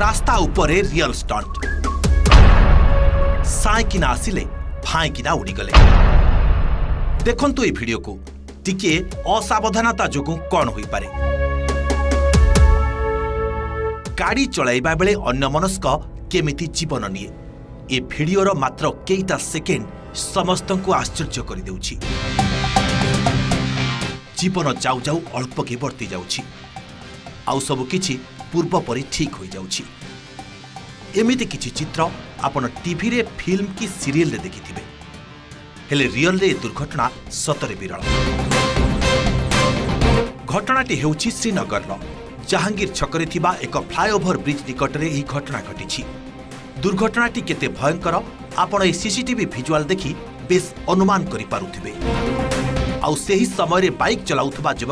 रास्ता उपरे real stunt साइकिना आसिले फाइकिना उड़ीगले। देखंतु ए वीडियो को टिके असावधानता जोगु कौन होई पारे। गाड़ी चलाइबा बेले अन्यमनस्क केमिति जीवन निए ए वीडियोर मात्र केइटा सेकेंड समस्तंकु आश्चर्य करि देउछि। जीवन जाऊ जाऊ अल्प के बढ़ती जाउछि आउ सब किछि पूर्व परि ठीक हो जाउछि। एमिति किछि चित्र आपण टीवी रे फिल्म की सीरियल रे देखिथिबे, हेले रियल रे दुर्घटना सतरे विरल। घटनाटी हेउछि श्रीनगर जहांगीर छकरे थिबा एक फ्लाईओवर ब्रिज निकट रे एही घटना घटिछि। दुर्घटनाटी केते भयंकर आपण ए सीसीटीवी विजुअल देखि बेस अनुमान करि पारुथिबे। आउ सेही समय रे बाइक चलाउथबा युवक